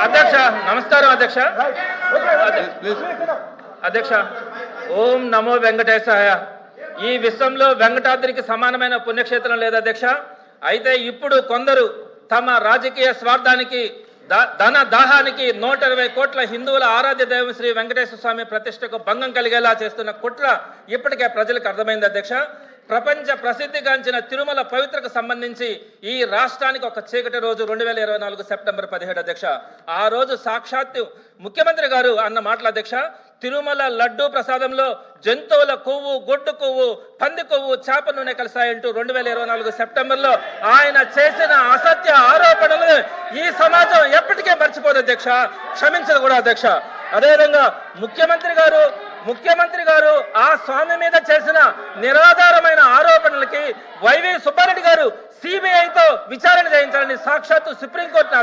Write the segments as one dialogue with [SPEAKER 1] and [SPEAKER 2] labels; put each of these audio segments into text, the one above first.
[SPEAKER 1] అధ్యక్ష నమస్కారం అధ్యక్ష. అధ్యక్ష ఓం నమో వెంకటేశాయ. ఈ విశ్వంలో వెంకటాద్రికి సమానమైన పుణ్యక్షేత్రం లేదు అధ్యక్ష. అయితే ఇప్పుడు కొందరు తమ రాజకీయ స్వార్థానికి ధన దాహానికి 120 కోట్ల హిందువుల ఆరాధ్య దైవం శ్రీ వెంకటేశ్వర స్వామి ప్రతిష్టకు భంగం కలిగేలా చేస్తున్న కుట్ర ఇప్పటికే ప్రజలకు అర్థమైంది అధ్యక్ష. ప్రపంచ ప్రసిద్ధిగాంచిన తిరుమల పవిత్రకు సంబంధించి ఈ రాష్ట్రానికి ఒక చీకటి రోజు 2024 సెప్టెంబర్ 17 అధ్యక్ష. ఆ రోజు సాక్షాత్తు ముఖ్యమంత్రి గారు అన్న మాటల అధ్యక్ష, తిరుమల లడ్డూ ప్రసాదంలో జంతువుల కొవ్వు, గొడ్డు కొవ్వు, పంది కొవ్వు, చేప నూనె కలిసాయంటూ 2024 సెప్టెంబర్లో ఆయన చేసిన అసత్య ఆరోపణలు ఈ సమాజం ఎప్పటికే మర్చిపోదు అధ్యక్ష, క్షమించదు కూడా అధ్యక్ష. అదేవిధంగా ముఖ్యమంత్రి గారు ఆ స్వామి మీద చేసిన నిరాధారమైన ఆరోపణలకి వైవి సుబ్బారెడ్డి గారు సిబిఐతో విచారణ చేయించాలని సాక్షాత్తు సుప్రీంకోర్టును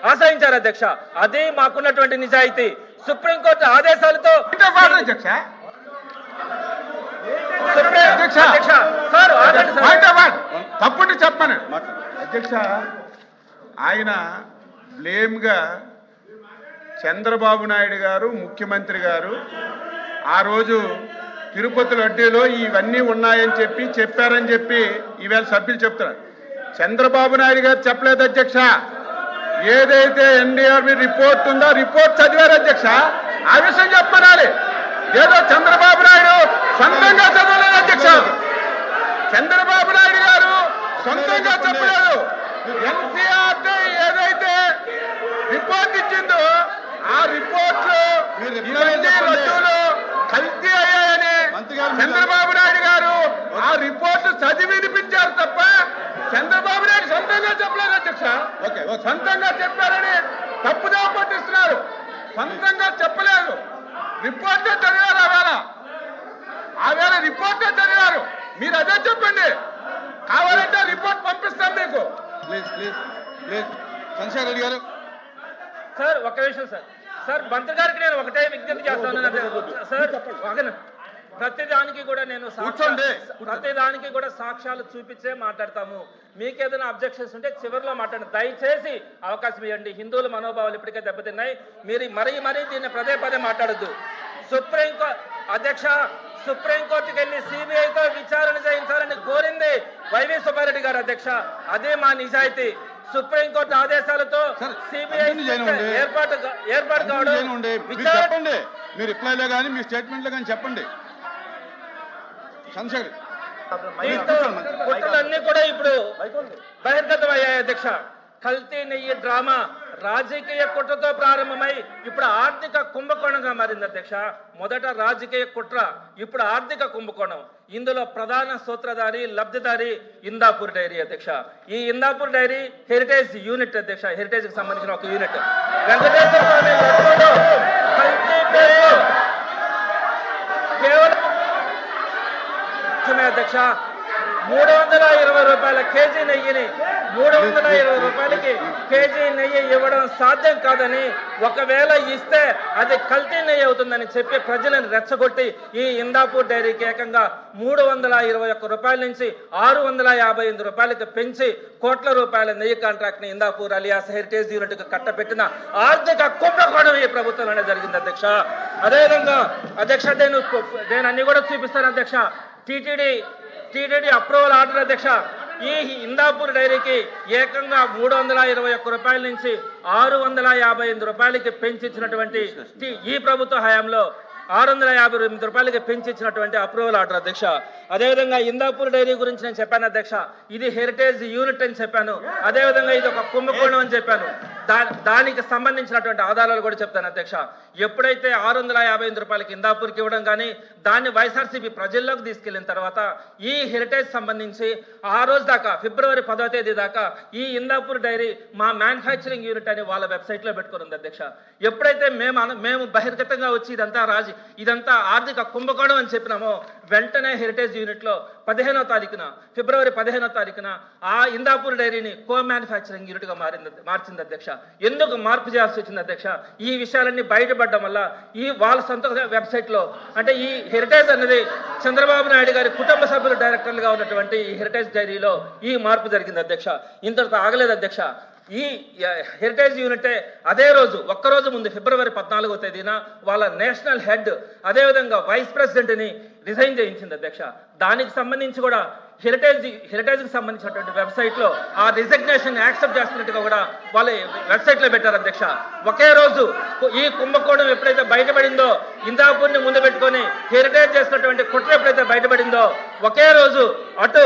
[SPEAKER 1] ఆశ్రయించారు అధ్యక్ష. అదే మాకున్నటువంటి నిజాయితీ. సుప్రీంకోర్టు ఆదేశాలతో
[SPEAKER 2] తప్పుడు చెప్పను అధ్యక్ష. ఆయన బ్లేమ్ గా చంద్రబాబు నాయుడు గారు ముఖ్యమంత్రి గారు ఆ రోజు తిరుపతి లడ్డూలో ఇవన్నీ ఉన్నాయని చెప్పారని చెప్పి ఈవేళ సభ్యులు చెప్తున్నారు. చంద్రబాబు నాయుడు గారు చెప్పలేదు అధ్యక్ష. ఏదైతే ఎన్డీఆర్బీ రిపోర్ట్ ఉందో రిపోర్ట్ చదివారు అధ్యక్ష. ఆ విషయం చెప్పనాలి. ఏదో చంద్రబాబు నాయుడు సొంతంగా చదవలేదు అధ్యక్ష. చంద్రబాబు నాయుడు గారు సొంతంగా చెప్పలేదు. ఎన్సీఆర్టీ ఏదైతే రిపోర్ట్ ఇచ్చిందో ఆ రిపోర్ట్ లడ్డూలు కల్తీ అయ్యాయని చంద్రబాబు నాయుడు గారు ఆ రిపోర్ట్ చదివి వినిపించారు తప్ప చంద్రబాబు నాయుడు సొంతంగా చెప్పలేదు అధ్యక్ష. సొంతంగా చెప్పారని తప్పుదా పట్టిస్తున్నారు. సొంతంగా చెప్పలేదు. రిపోర్టే చదివారు. ఆవేళ రిపోర్టే చదివారు. మీరు అదే చెప్పండి. కావాలంటే రిపోర్ట్ పంపిస్తాం మీకు.
[SPEAKER 3] చంద్రశేఖర్ రెడ్డి గారు
[SPEAKER 1] సార్ ఒక్క విషయం సార్ మంత్రి గారికి నేను ఒకటే విజ్ఞప్తి చేస్తాను సార్. ప్రతిదానికి కూడా సాక్ష్యాలు చూపించే మాట్లాడతాము. మీకేదైనా అబ్జెక్షన్స్ ఉంటే చివరిలో మాట్లాడండి. దయచేసి అవకాశం ఇవ్వండి. హిందువుల మనోభావాలు ఇప్పటికే దెబ్బతిన్నాయి. మీరు మరీ దీన్ని పదే మాట్లాడద్దు. అధ్యక్ష సుప్రీంకోర్టుకి వెళ్ళి సిబిఐతో విచారణ చేయించాలని కోరింది వైవి సుబ్బారెడ్డి గారు అధ్యక్ష. అదే మా నిజాయితీ. సుప్రీంకోర్టు ఆదేశాలతో సిబిఐ ఏర్పాటు కావడం
[SPEAKER 3] చెప్పండి. మీ రిప్లైలో కానీ మీ స్టేట్మెంట్లో కానీ చెప్పండి. చంద్రశేఖర్
[SPEAKER 1] కుట్రలన్నీ కూడా ఇప్పుడు బహిర్గతం అయ్యాయి అధ్యక్ష. కల్తీ నెయ్యి డ్రామా రాజకీయ కుట్రతో ప్రారంభమై ఇప్పుడు ఆర్థిక కుంభకోణంగా మారింది అధ్యక్ష. మొదట రాజకీయ కుట్ర, ఇప్పుడు ఆర్థిక కుంభకోణం. ఇందులో ప్రధాన సూత్రధారి లబ్ధిదారి ఇందాపూర్ డైరీ అధ్యక్ష. ఈ ఇందాపూర్ డైరీ హెరిటేజ్ యూనిట్ అధ్యక్ష. హెరిటేజ్ కి సంబంధించిన ఒక యూనిట్. వెంకటేశ్వర స్వామి కల్తీ పేరుతో కేవలం అధ్యక్ష 320 రూపాయల కేజీ నెయ్యిని 320 రూపాయలకి కేజీ నెయ్యి ఇవ్వడం సాధ్యం కాదని, ఒకవేళ ఇస్తే అది కల్తీ నెయ్యి అవుతుందని చెప్పి ప్రజలను రెచ్చగొట్టి ఈ ఇందాపూర్ డైరీకి ఏకంగా 321 రూపాయల నుంచి 658 రూపాయలకి పెంచి కోట్ల రూపాయల నెయ్యి కాంట్రాక్ట్ ని ఇందాపూర్ అలియాస్ హెరిటేజ్ యూనిట్ కు కట్టబెట్టిన ఆర్థిక కుంభకోణం ఈ ప్రభుత్వంలోనే జరిగింది అధ్యక్ష. అదేవిధంగా అధ్యక్ష నేను అన్ని కూడా చూపిస్తాను అధ్యక్ష. టీటీడీ అప్రూవల్ ఆర్డర్ అధ్యక్ష. ఈ ఇందాపూర్ డైరీకి ఏకంగా 321 రూపాయల నుంచి 658 రూపాయలకి పెంచిచ్చినటువంటి ఈ ప్రభుత్వ హయాంలో 658 రూపాయలకి పెంచిచ్చినటువంటి అప్రూవల్ ఆర్డర్ అధ్యక్ష. అదేవిధంగా ఇందాపూర్ డైరీ గురించి నేను చెప్పాను అధ్యక్ష. ఇది హెరిటేజ్ యూనిట్ అని చెప్పాను. అదేవిధంగా ఇది ఒక కుంభకోణం అని చెప్పాను. దానికి సంబంధించినటువంటి ఆధారాలు కూడా చెప్తాను అధ్యక్ష. ఎప్పుడైతే 658 రూపాయలకి ఇందాపూర్కి ఇవ్వడం కానీ దాన్ని వైఎస్ఆర్సీపీ ప్రజల్లోకి తీసుకెళ్లిన తర్వాత ఈ హెరిటేజ్ సంబంధించి ఆ రోజు దాకా ఫిబ్రవరి 10వ తేదీ దాకా ఈ ఇందాపూర్ డైరీ మా మ్యానుఫ్యాక్చరింగ్ యూనిట్ అని వాళ్ళ వెబ్సైట్లో పెట్టుకుని అధ్యక్ష. ఎప్పుడైతే మేము బహిర్గతంగా వచ్చి ఇదంతా ఆర్థిక కుంభకోణం అని చెప్పినామో వెంటనే హెరిటేజ్ యూనిట్ లో 15వ తారీఖున ఫిబ్రవరి 15వ తారీఖున ఆ ఇందాపూర్ డైరీని కో మ్యానుఫ్యాక్చరింగ్ యూనిట్ గా మార్చింది అధ్యక్ష. ఎందుకు మార్పు చేయాల్సి వచ్చింది అధ్యక్ష? ఈ విషయాలన్నీ బయటపడడం వల్ల ఈ వాళ్ళ సొంత వెబ్సైట్ లో అంటే ఈ హెరిటేజ్ అనేది చంద్రబాబు నాయుడు గారి కుటుంబ సభ్యులు డైరెక్టర్లుగా ఉన్నటువంటి ఈ హెరిటేజ్ డైరీలో ఈ మార్పు జరిగింది అధ్యక్ష. ఇంతటితో ఆగలేదు అధ్యక్ష. ఈ హెరిటేజ్ యూనిటే అదే రోజు ఒక్కరోజు ముందు ఫిబ్రవరి 14వ తేదీన వాళ్ళ నేషనల్ హెడ్ అదేవిధంగా వైస్ ప్రెసిడెంట్ని రిజైన్ చేయించింది అధ్యక్ష. దానికి సంబంధించి కూడా హెరిటేజ్కి సంబంధించినటువంటి వెబ్సైట్లో ఆ రిజిగ్నేషన్ యాక్సెప్ట్ చేస్తున్నట్టుగా కూడా వాళ్ళ వెబ్సైట్లో పెట్టారు అధ్యక్ష. ఒకే రోజు ఈ కుంభకోణం ఎప్పుడైతే బయటపడిందో, ఇందాపూర్ని ముందు పెట్టుకొని హెరిటేజ్ చేసినటువంటి కుట్ర ఎప్పుడైతే బయటపడిందో, ఒకే రోజు అటు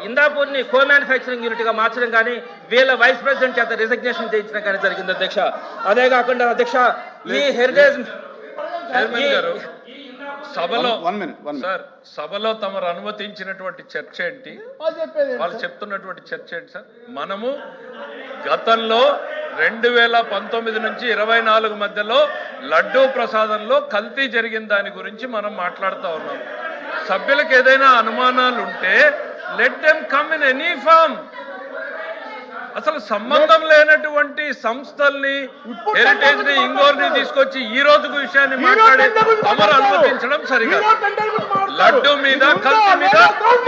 [SPEAKER 1] ఇందాపూర్ని కో మ్యానుఫ్యాక్చరింగ్ యూనిట్ గా మార్చడం కానీ వీళ్ళ వైస్ ప్రెసిడెంట్ చేత రిజిగ్నేషన్ చేయించడం కానీ జరిగింది అధ్యక్ష. అదే కాకుండా అధ్యక్ష ఈ హెరిటేజ్
[SPEAKER 3] సభలో సార్ సభలో తమరు అనుమతించినటువంటి చర్చ ఏంటి, వాళ్ళు చెప్తున్నటువంటి చర్చ ఏంటి సార్? మనము గతంలో 2019 నుంచి 24 మధ్యలో లడ్డూ ప్రసాదంలో కల్తీ జరిగిన దాని గురించి మనం మాట్లాడుతూ ఉన్నాం. సభ్యులకు ఏదైనా అనుమానాలు ఉంటే let them come in any form. అసలు సంబంధం లేనటువంటి సంస్థల్ని, హెరిటేజ్ ని, ఇంగోర్ని తీసుకొచ్చి ఈ రోజుకు విషయాన్ని మాట్లాడి తమరు అనుమతించడం సరిగా. లడ్డు మీద, కల్తీ మీద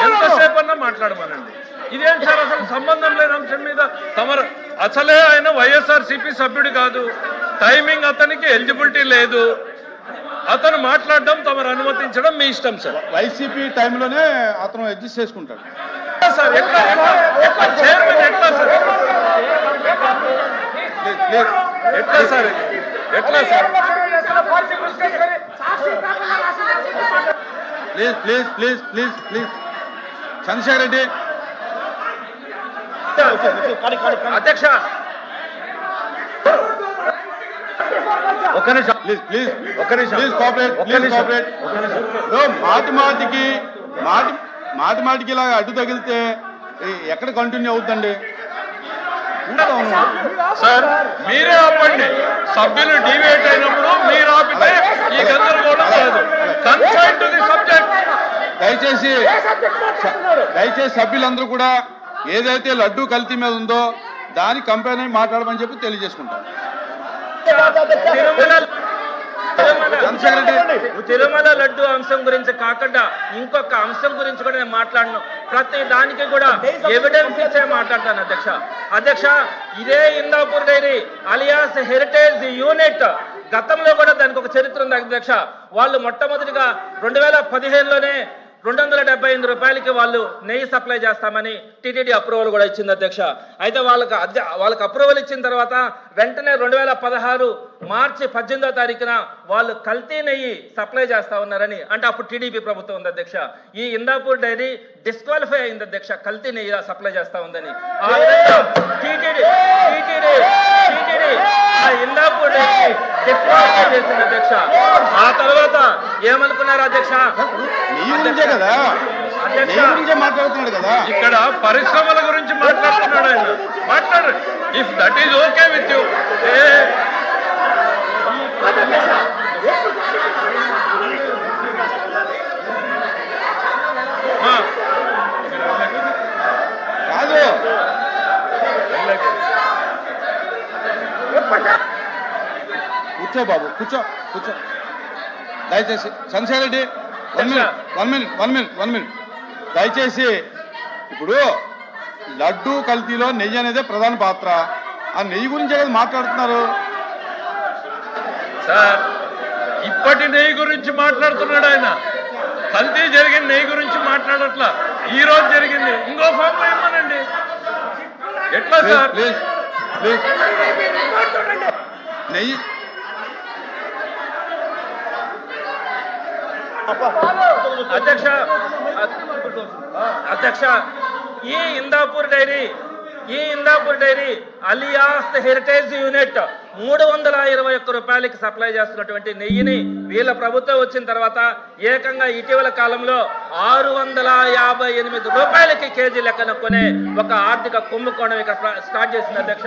[SPEAKER 3] ఎంతసేపు అన్నా మాట్లాడమనండి. ఇదేం సార్ అసలు సంబంధం లేని అంశం మీద తమరు? అసలే ఆయన వైఎస్ఆర్సీపీ సభ్యుడు కాదు, టైమింగ్ అతనికి ఎలిజిబిలిటీ లేదు, అతను మాట్లాడడం తమరు అనుమతించడం మీ ఇష్టం సార్. వైసీపీ టైంలోనే అతను అడ్జస్ట్ చేసుకుంటాడు
[SPEAKER 1] సార్. ఎట్లా చైర్మన్ ఎట్లా సార్? ఎట్లా సార్? ఎట్లా sir?
[SPEAKER 3] Please please please please please Chandrasekhar Reddy.
[SPEAKER 1] అధ్యక్ష
[SPEAKER 3] ఒక్క నిమిషం ప్లీజ్ ప్లీజ్ ఒక్క నిమిషం ప్లీజ్ కోఆపరేట్ ప్లీజ్ కోఆపరేట్. మాటి మాటికి ఇలా అడ్డు తగిలితే ఎక్కడ కంటిన్యూ అవుతుందండి?
[SPEAKER 1] సార్ మీరే ఆపండి. సభ్యులు డివేట్ అయినప్పుడు మీరు ఆపితే ఈ గందరగోళం కాదు. Confine to the subject.
[SPEAKER 3] దయచేసి సభ్యులందరూ కూడా ఏదైతే లడ్డూ కల్తీ మీద ఉందో దాని కంపెనీ మాట్లాడమని చెప్పి తెలియజేసుకుంటాం.
[SPEAKER 1] తిరుమల లడ్డు అంశం గురించి కాకుండా ఇంకొక అంశం గురించి కూడా నేను మాట్లాడను. ప్రతి దానికి కూడా ఎవిడెన్స్ ఇచ్చే మాట్లాడతాను అధ్యక్ష. ఇదే Indapur dairy alias Heritage unit గతంలో కూడా దానికి ఒక చరిత్ర ఉంది అధ్యక్ష. వాళ్ళు మొట్టమొదటిగా 2015లోనే 278 రూపాయలకి వాళ్ళు నెయ్యి సప్లై చేస్తామని టీటీడీ అప్రూవల్ కూడా ఇచ్చింది అధ్యక్ష. అయితే వాళ్ళకి అప్రూవల్ ఇచ్చిన తర్వాత వెంటనే 2016 మార్చి 18వ తారీఖున వాళ్ళు కల్తీ నెయ్యి సప్లై చేస్తా ఉన్నారని, అంటే అప్పుడు టీడీపీ ప్రభుత్వం ఉంది అధ్యక్ష. ఈ ఇందాపూర్ డైరీ డిస్క్వాలిఫై అయింది అధ్యక్ష, కల్తీ నెయ్యి సప్లై చేస్తా ఉందని. ఆ విధంగా టీటీడీ ఇందాపూర్ డైరీ డిస్క్వాలిఫై చేసింది అధ్యక్ష. ఆ తర్వాత ఏమనుకున్నారు అధ్యక్ష?
[SPEAKER 3] మాట్లాడుతున్నాడు కదా,
[SPEAKER 1] ఇక్కడ పరిశ్రమల గురించి మాట్లాడుతున్నాడు ఆయన. మాట్లాడు. If that is okay with you.
[SPEAKER 3] కాదు కూర్చో బాబు, కూర్చో కూర్చో. దయచేసి చంద్రశేఖర్ రెడ్డి వన్ మినిట్ దయచేసి. ఇప్పుడు లడ్డూ కల్తీలో నెయ్యి అనేదే ప్రధాన పాత్ర. ఆ నెయ్యి గురించే కదా మాట్లాడుతున్నారు
[SPEAKER 1] సార్. ఇప్పటి నెయ్యి గురించి మాట్లాడుతున్నాడు ఆయన. కల్తీ జరిగిన నెయ్యి గురించి మాట్లాడట్లా. ఈ రోజు జరిగింది ఇంకో ఫామ్ లో ఏమోనండి. ఎట్లా సార్?
[SPEAKER 3] ప్లీజ్ ప్లీజ్ నెయ్యి
[SPEAKER 1] అధ్యక్ష ఈ Indapur dairy alias Heritage unit 321 రూపాయలకి సప్లై చేస్తున్నటువంటి నెయ్యిని వీళ్ళ ప్రభుత్వం వచ్చిన తర్వాత ఏకంగా ఇటీవల కాలంలో 658 రూపాయలకి కేజీ లెక్కన కొనే ఒక ఆర్థిక కుంభకోణం ఇక్కడ స్టార్ట్ చేసింది అధ్యక్ష.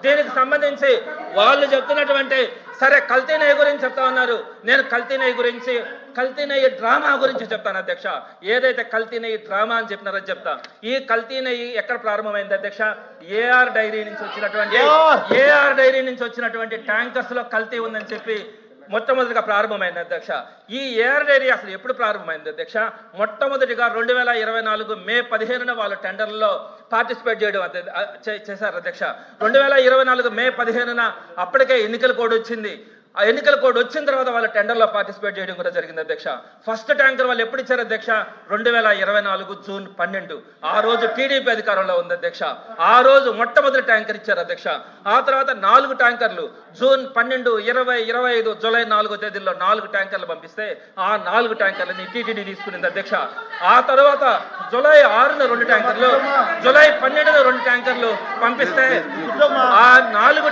[SPEAKER 1] దీనికి సంబంధించి వాళ్ళు చెప్తున్నటువంటి సరే కల్తీ నెయ్యి గురించి చెప్తా ఉన్నారు. నేను కల్తీ నెయ్యి డ్రామా గురించి చెప్తాను అధ్యక్ష. ఏదైతే కల్తీ నెయ్యి డ్రామా అని చెప్పినారో చెప్తా. ఈ కల్తీ నెయ్యి ఎక్కడ ప్రారంభమైంది అధ్యక్ష? ఏఆర్ డైరీ నుంచి వచ్చినటువంటి ట్యాంకర్స్ లో కల్తీ ఉందని చెప్పి మొట్టమొదటిగా ప్రారంభమైంది అధ్యక్ష. ఈ ఏఆర్ డైరీ అసలు ఎప్పుడు ప్రారంభమైంది అధ్యక్ష? మొట్టమొదటిగా 2024 మే 15న వాళ్ళు టెండర్లో పార్టిసిపేట్ చేయడం చేశారు అధ్యక్ష. 2024 మే 15న అప్పటికే ఎన్నికల కోడ్ వచ్చింది. ఆ ఎన్నికల కోడ్ వచ్చిన తర్వాత వాళ్ళ టెండర్లో పార్టిసిపేట్ చేయడం కూడా జరిగింది అధ్యక్ష. ఫస్ట్ ట్యాంకర్ వాళ్ళు ఎప్పుడు ఇచ్చారు అధ్యక్ష? 2024 జూన్ 12. ఆ రోజు టీడీపీ అధికారంలో ఉంది అధ్యక్ష. ఆ రోజు మొట్టమొదటి ట్యాంకర్ ఇచ్చారు అధ్యక్ష. ఆ తర్వాత 4 ట్యాంకర్లు జూన్ 12, 20, 25, జూలై 4 తేదీల్లో 4 ట్యాంకర్లు పంపిస్తే ఆ 4 ట్యాంకర్లని టీటీడీ తీసుకునింది అధ్యక్ష. ఆ తర్వాత జూలై 6న 2 ట్యాంకర్లు, జూలై 12న 2 ట్యాంకర్లు పంపిస్తే ఆ 4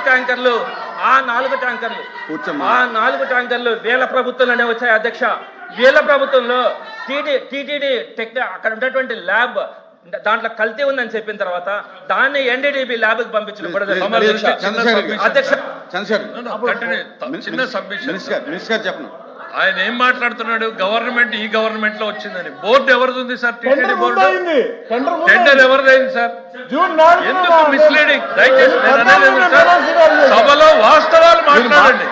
[SPEAKER 1] ట్యాంకర్లు వీళ్ళ ప్రభుత్వంలోనే వచ్చాయి అధ్యక్ష. వీళ్ళ ప్రభుత్వంలో టీటీడీ అక్కడ ఉన్నటువంటి ల్యాబ్ దాంట్లో కల్తీ ఉందని చెప్పిన తర్వాత దాన్ని ఎన్డీడీబీ ల్యాబ్ కి పంపించడం కూడా అధ్యక్ష.
[SPEAKER 3] చిన్న సబ్మిషన్ చెప్పను. ఆయన ఏం మాట్లాడుతున్నాడు? గవర్నమెంట్ ఈ గవర్నమెంట్ లో వచ్చిందని. బోర్డు ఎవరిది ఉంది సార్? TTD board. టెండర్ ఎవరిదైంది సార్? ఎందుకు మిస్లీడింగ్? దయచేసి సభలో వాస్తవాలు మాట్లాడండి.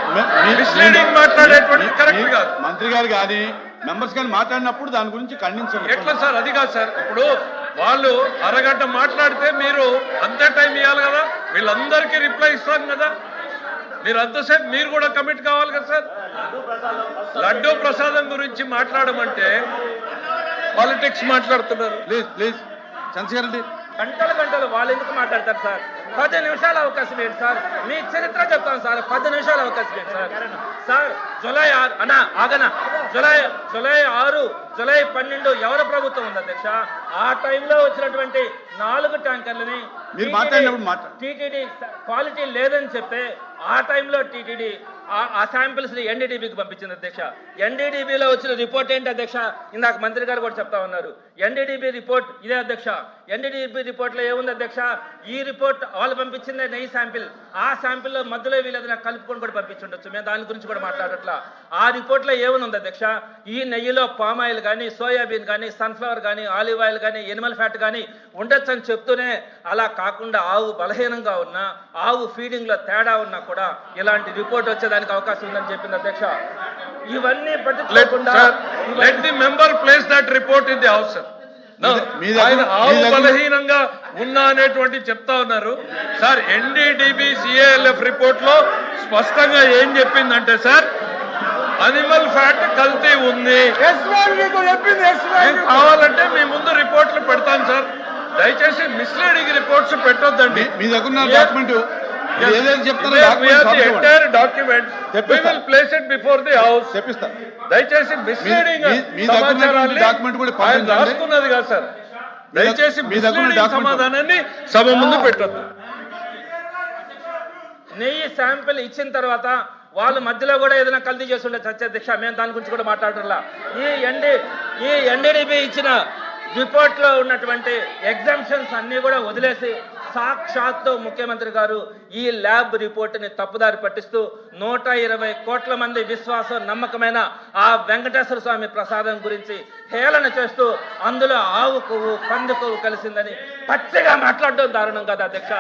[SPEAKER 3] మిస్లీడింగ్ మాట్లాడేటువంటి కరెక్ట్ కాదు.
[SPEAKER 4] మంత్రి గారు కానీ మెంబర్స్ కానీ మాట్లాడినప్పుడు దాని గురించి ఖండించండి.
[SPEAKER 3] ఎట్లా సార్? అది కాదు సార్. ఇప్పుడు వాళ్ళు అరగంట మాట్లాడితే మీరు అంతే టైం ఇవ్వాలి కదా. వీళ్ళందరికీ రిప్లై ఇస్తాం కదా. మీరు అంతసేపు మీరు కూడా కమిట్ కావాలి కదా సార్. లడ్డూ ప్రసాదం గురించి మాట్లాడమంటే పాలిటిక్స్ మాట్లాడుతున్నారు.
[SPEAKER 4] Please please Chandrasekhar Reddy.
[SPEAKER 1] గంటలు వాళ్ళు ఎందుకు మాట్లాడతారు సార్? 10 నిమిషాలు అవకాశం ఏంటి సార్? మీ చరిత్ర చెప్తాను సార్. 10 నిమిషాలు అవకాశం ఏంటి సార్? సార్ జూలై 6 అన్నా ఆగనా, జూలై 6, జూలై 12 ఎవరి ప్రభుత్వం ఉంది అధ్యక్ష? ఆ టైంలో వచ్చినటువంటి 4 ట్యాంకర్లని టీటీడీ క్వాలిటీ లేదని చెప్తే ఆ టైంలో టీటీడీ ఆ శాంపిల్స్ ని ఎన్డీడీబీకి పంపించింది అధ్యక్ష. ఎన్డీడీబీలో వచ్చిన రిపోర్ట్ ఏంటి అధ్యక్ష? ఇందాక మంత్రి గారు కూడా చెప్తా ఉన్నారు. ఎన్డీడీబీ రిపోర్ట్ ఇదే అధ్యక్ష. ఎన్డీడీబీ రిపోర్ట్ లో ఏముంది అధ్యక్ష? ఈ రిపోర్ట్ వాళ్ళు పంపించిందే నెయ్యి శాంపిల్. ఆ శాంపిల్లో మధ్యలో వీళ్ళు ఏదైనా కలుపుకొని కూడా పంపించుండొచ్చు. మేము దాని గురించి కూడా మాట్లాడట్లా. ఆ రిపోర్ట్ లో ఏముంది అధ్యక్ష? ఈ నెయ్యిలో పామ్ ఆయిల్ కానీ, సోయాబీన్ కానీ, సన్ఫ్లవర్ కానీ, ఆలివ్ ఆయిల్ కానీ, ఎనిమల్ ఫ్యాట్ కానీ ఉండొచ్చు అని చెప్తూనే అలా కాకుండా ఆవు బలహీనంగా ఉన్నా, ఆవు ఫీడింగ్ లో తేడా ఉన్నా కూడా ఇలాంటి రిపోర్ట్ వచ్చేదానికి అవకాశం ఉందని చెప్పింది అధ్యక్ష. ఇవన్నీ పట్టించుకోకుండా
[SPEAKER 3] let the member place that report in the house. ఆయన ఆవు బలహీనంగా ఉన్నా అనేటువంటి చెప్తా ఉన్నారు సార్. ఎన్డీడీబీ సిఏఎల్ఎఫ్ రిపోర్ట్ లో స్పష్టంగా ఏం చెప్పిందంటే సార్, అనిమల్ ఫ్యాట్ కల్తీ ఉంది. కావాలంటే మీ ముందు రిపోర్ట్లు పెడతాను సార్. దయచేసి మిస్లీడింగ్ రిపోర్ట్స్ పెట్టొద్దండి.
[SPEAKER 4] మీ దగ్గర డాక్యుమెంట్
[SPEAKER 3] దయచేసి మిస్లీడింగ్ రాసుకున్నది కాదు సార్. దయచేసి మిస్లీడింగ్ సమాధానాన్ని సభ ముందు పెట్టొద్దు.
[SPEAKER 1] నెయ్యి శాంపిల్ ఇచ్చిన తర్వాత వాళ్ళ మధ్యలో కూడా ఏదైనా కల్తీ చేసి ఉండే అధ్యక్ష. మేము దాని గురించి కూడా మాట్లాడాలా. ఈ ఎన్డీడీబీ ఇచ్చిన రిపోర్ట్ లో ఉన్నటువంటి ఎగ్జామ్షన్స్ అన్ని కూడా వదిలేసి సాక్షాత్తు ముఖ్యమంత్రి గారు ఈ ల్యాబ్ రిపోర్టుని తప్పుదారి పట్టిస్తూ 120 కోట్ల మంది విశ్వాసం నమ్మకమైన ఆ వెంకటేశ్వర స్వామి ప్రసాదం గురించి హేళన చేస్తూ అందులో ఆవు కొవ్వు పంది కొవ్వు కలిసిందని పచ్చిగా మాట్లాడడం దారుణం కదా అధ్యక్ష.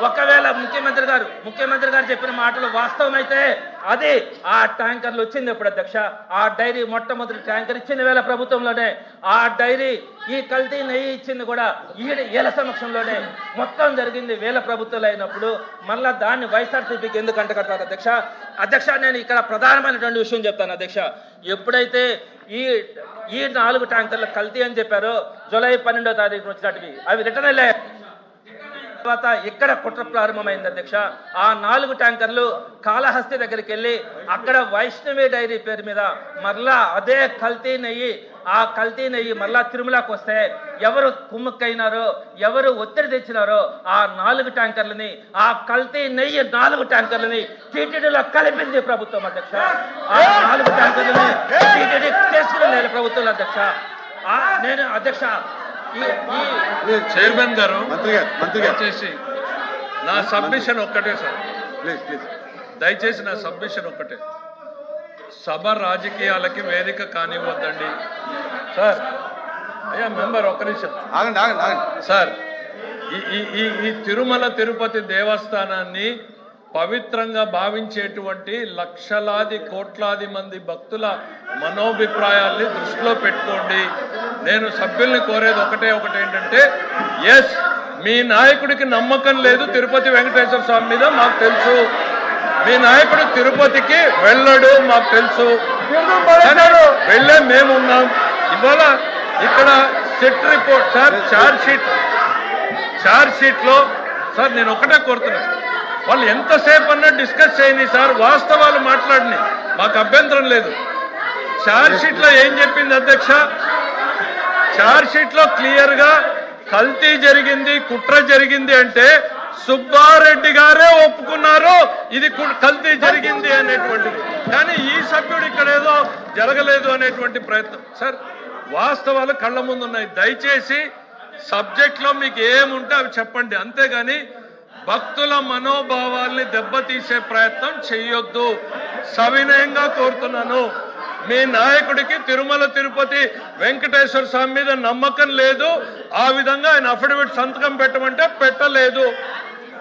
[SPEAKER 1] ఒకవేళ ముఖ్యమంత్రి గారు చెప్పిన మాటలు వాస్తవమైతే అది ఆ ట్యాంకర్లు వచ్చింది ఎప్పుడు అధ్యక్ష? ఆ డైరీ మొట్టమొదటి ట్యాంకర్ ఇచ్చింది వేళ ప్రభుత్వంలోనే. ఆ డైరీ ఈ కల్తీ నెయ్యి ఇచ్చింది కూడా వీళ్ళ సమక్షంలోనే. మొత్తం జరిగింది వేళ ప్రభుత్వాలు అయినప్పుడు మళ్ళా దాన్ని వైఎస్ఆర్సీపీకి ఎందుకు అంటకట్టారు అధ్యక్ష? నేను ఇక్కడ ప్రధానమైనటువంటి విషయం చెప్తాను అధ్యక్ష. ఎప్పుడైతే ఈ 4 ట్యాంకర్లు కల్తీ అని చెప్పారో జూలై 12వ తారీఖున వచ్చినట్టువి అవి రిటర్న్ వెళ్ళాయి. తర్వాత ఇక్కడ కుట్ర ప్రారంభమైంది అధ్యక్ష. ఆ 4 ట్యాంకర్లు కాళహస్తి దగ్గరికి వెళ్ళి అక్కడ వైష్ణవి డైరీ పేరు మీద మరలా అదే కల్తీ నెయ్యి, ఆ కల్తీ నెయ్యి మరలా తిరుమలకు వస్తే ఎవరు కుమ్ముక్కైనారో, ఎవరు ఒత్తిడి తెచ్చినారో ఆ 4 ట్యాంకర్లని, ఆ కల్తీ నెయ్యి 4 ట్యాంకర్లని టీటీడీలో కలిపింది ప్రభుత్వం అధ్యక్ష. ఆ 4 ట్యాంకర్లని టీటీడీ చేసుకునే ప్రభుత్వం అధ్యక్ష. నేను అధ్యక్ష
[SPEAKER 3] చైర్మన్ గారు దయచేసి నా సబ్మిషన్ ఒక్కటే సార్. దయచేసి నా సబ్మిషన్ ఒక్కటే. సభ రాజకీయాలకి వేదిక కానివ్వద్దండి సార్. అయ్యా మెంబర్ ఒక్క నిమిషం సార్. ఈ తిరుమల తిరుపతి దేవస్థానాన్ని పవిత్రంగా భావించేటువంటి లక్షలాది కోట్లాది మంది భక్తుల మనోభిప్రాయాల్ని దృష్టిలో పెట్టుకోండి. నేను సభ్యుల్ని కోరేది ఒకటి ఏంటంటే, ఎస్, మీ నాయకుడికి నమ్మకం లేదు తిరుపతి వెంకటేశ్వర స్వామి మీద, మాకు తెలుసు. మీ నాయకుడు తిరుపతికి వెళ్ళడు, మాకు తెలుసు. వెళ్ళే మేమున్నాం. ఇవాళ ఇక్కడ set report sir, charge sheet లో సార్ నేను ఒకటే కోరుతున్నా, వాళ్ళు ఎంతసేపు అన్నా డిస్కస్ చేయని సార్, వాస్తవాలు మాట్లాడిని, మాకు అభ్యంతరం లేదు. ఛార్జ్ షీట్ లో ఏం చెప్పింది అధ్యక్ష? ఛార్జ్ షీట్ లో క్లియర్ గా కల్తీ జరిగింది, కుట్ర జరిగింది అంటే సుబ్బారెడ్డి గారే ఒప్పుకున్నారు ఇది కల్తీ జరిగింది అనేటువంటిది. కానీ ఈ సభ్యుడు ఇక్కడ ఏదో జరగలేదు అనేటువంటి ప్రయత్నం. సార్, వాస్తవాలు కళ్ళ ముందు ఉన్నాయి. దయచేసి సబ్జెక్ట్ లో మీకు ఏముంటే అవి చెప్పండి, అంతేగాని భక్తుల మనోభావాల్ని దెబ్బతీసే ప్రయత్నం చెయ్యొద్దు. సవినయంగా కోరుతున్నాను. మీ నాయకుడికి తిరుమల తిరుపతి వెంకటేశ్వర స్వామి మీద నమ్మకం లేదు, ఆ విధంగా ఆయన అఫిడవిట్ సంతకం పెట్టమంటే పెట్టలేదు.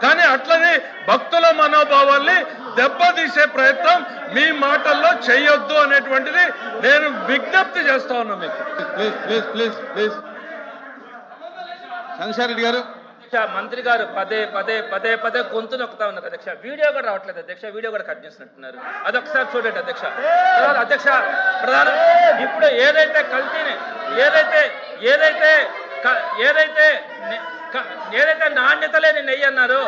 [SPEAKER 3] కానీ అట్లనే భక్తుల మనోభావాల్ని దెబ్బతీసే ప్రయత్నం మీ మాటల్లో చెయ్యొద్దు అనేటువంటిది నేను విజ్ఞప్తి చేస్తా ఉన్నా మీకు.
[SPEAKER 4] చంద్రశేఖర్ రెడ్డి గారు.
[SPEAKER 1] మంత్రి గారు పదే గొంతు నొక్కుతా ఉన్నారు అధ్యక్ష. వీడియో కూడా రావట్లేదు అధ్యక్ష, వీడియో కూడా కట్ చేసినట్టున్నారు. అదొకసారి చూడండి అధ్యక్ష. అధ్యక్ష, ప్రధాన ఇప్పుడు ఏదైతే కల్తీని ఏదైతే నాణ్యత లేని నెయ్యి అన్నారో,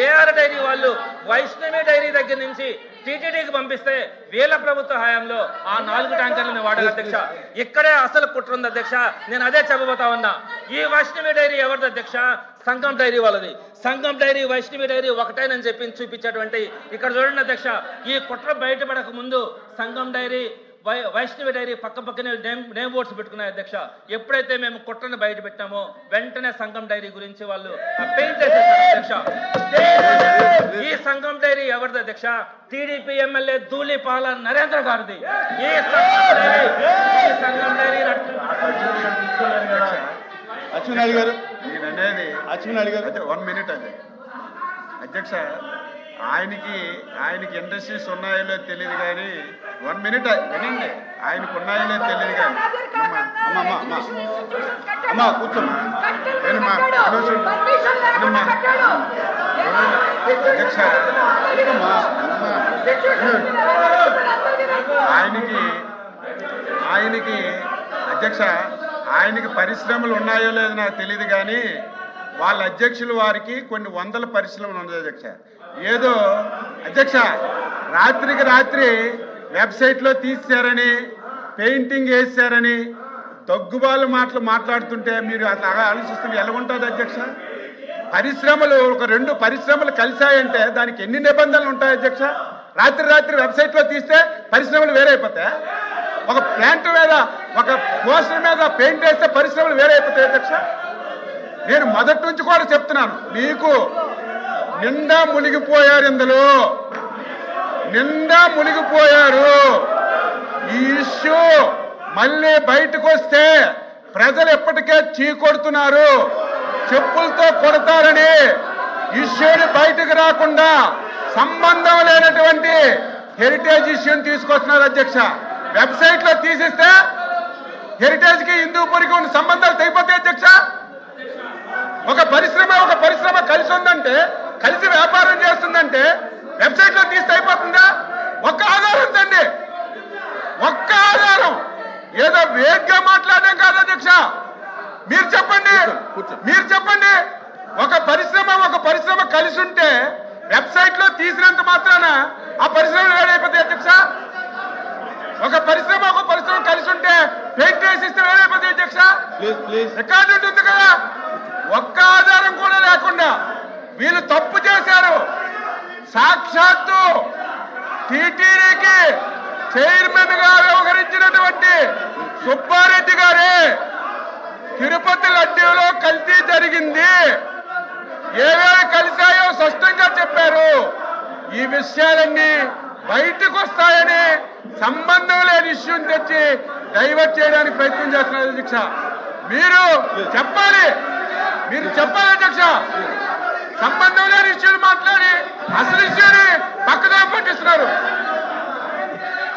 [SPEAKER 1] ఏఆర్ డైరీ వాళ్ళు వైష్ణవి డైరీ దగ్గర నుంచి టీటీడీకి పంపిస్తే వీళ్ళ ప్రభుత్వ హయాంలో ఆ 4 ట్యాంకర్లను వాడారు అధ్యక్ష. ఇక్కడే అసలు కుట్ర ఉంది అధ్యక్ష. నేను అదే చెప్పబోతా ఉన్నా. ఈ వైష్ణవి డైరీ ఎవరిది అధ్యక్ష? సంగం డైరీ వాళ్ళది. సంగం డైరీ వైష్ణవి డైరీ ఒకటేనని చెప్పి చూపించేటువంటి ఇక్కడ చూడండి అధ్యక్ష. ఈ కుట్ర బయటపడక ముందు సంగం డైరీ వైష్ణవి డైరీ పక్కనే నేమ్ బోర్డ్స్ పెట్టుకున్నాయి అధ్యక్ష. ఎప్పుడైతే మేము కుట్రను బయట పెట్టామో వెంటనే సంగం డైరీ గురించి వాళ్ళు పెయింట్ చేసేసారు అధ్యక్ష. ఈ సంగం డైరీ ఎవరిది అధ్యక్ష? టీడీపీ ఎమ్మెల్యే ధూళిపాల నరేంద్ర గారిది. ఈ సంగం డైరీ
[SPEAKER 4] అచ్చెన్నాయుడు గారు.
[SPEAKER 2] నేననేది
[SPEAKER 4] అచ్చెన్నాయుడు గారు
[SPEAKER 2] అయితే 1 మినిట్ అది అధ్యక్ష. ఆయనకి ఇండస్ట్రీస్ ఉన్నాయో తెలియదు కానీ 1 మినిట్ వినండి. ఆయనకు ఉన్నాయో తెలియదు కానీ
[SPEAKER 4] అమ్మా కూర్చోమ్మా.
[SPEAKER 2] అధ్యక్ష, ఆయనకి అధ్యక్ష ఆయనకి పరిశ్రమలు ఉన్నాయో లేదో నాకు తెలియదు కానీ వాళ్ళ అధ్యక్షులు వారికి కొన్ని వందల పరిశ్రమలు ఉన్నాయి అధ్యక్ష. ఏదో అధ్యక్ష రాత్రికి రాత్రి వెబ్సైట్లో తీశారని, పెయింటింగ్ వేసారని దగ్గుబాలు మాట్లాడుతుంటే మీరు అట్లా ఆలోచిస్తుంటే ఎలాగుంటుంది అధ్యక్ష? పరిశ్రమలు ఒక 2 పరిశ్రమలు కలిశాయంటే దానికి ఎన్ని నిబంధనలు ఉంటాయి అధ్యక్ష? రాత్రి వెబ్సైట్లో తీస్తే పరిశ్రమలు వేరే అయిపోతాయి. ఒక ప్లాంట్ మీద ఒక పోస్టర్ మీద పెయింట్ వేస్తే పరిశ్రమలు వేరే అయిపోతాయి అధ్యక్ష. నేను మొదటి నుంచి కూడా చెప్తున్నాను, మీకు నిండా మునిగిపోయారు, ఇందులో నిండా మునిగిపోయారు. ఈ ఇష్యూ మళ్ళీ బయటకు వస్తే ప్రజలు ఎప్పటికే చీకొడుతున్నారు, చెప్పులతో కొడతారని ఇష్యూని బయటకు రాకుండా సంబంధం లేనటువంటి హెరిటేజ్ ఇష్యూని తీసుకొస్తున్నారు అధ్యక్ష. వెబ్సైట్ లో తీసిస్తే హెరిటేజ్ కి హిందూపురికి ఉన్న సంబంధాలు తెగిపోతాయి అధ్యక్ష. ఒక పరిశ్రమ కలిసి ఉందంటే, కలిసి వ్యాపారం చేస్తుందంటే వెబ్సైట్ లో తీస్తే అయిపోతుందా? ఒక్క ఆధారం తండి, ఒక్క ఆధారం. ఏదో వేగ్గా మాట్లాడడం కాదు అధ్యక్ష. మీరు చెప్పండి ఒక పరిశ్రమ కలిసి ఉంటే వెబ్సైట్ లో తీసినంత మాత్రాన ఆ పరిశ్రమలు వేడైపోతాయి అధ్యక్ష. ఒక పరిశ్రమ కలిసి ఉంటే పెయింట్ వేసిస్తే వేడైపోతాయి అధ్యక్ష. రికార్డు ఉంటుంది కదా. ఒక్క ఆధారం కూడా లేకుండా వీళ్ళు తప్పు చేశారు. సాక్షాత్తు టీటీడీకి చైర్మన్ గా వ్యవహరించినటువంటి సుబ్బారెడ్డి గారే తిరుపతి లడ్డూలో కల్తీ జరిగింది, ఏవేవి కలిశాయో స్పష్టంగా చెప్పారు. ఈ విషయాలన్నీ బయటకు వస్తాయని సంబంధం లేని ఇష్యూని తెచ్చి డైవర్ట్ చేయడానికి ప్రయత్నం చేస్తున్నారు అధ్యక్ష. మీరు చెప్పాలి, మీరు చెప్పాలి అధ్యక్ష. సంబంధం లేని ఇష్యూలు మాట్లాడి అసలు ఇష్యూని పక్కదారి పట్టిస్తున్నారు.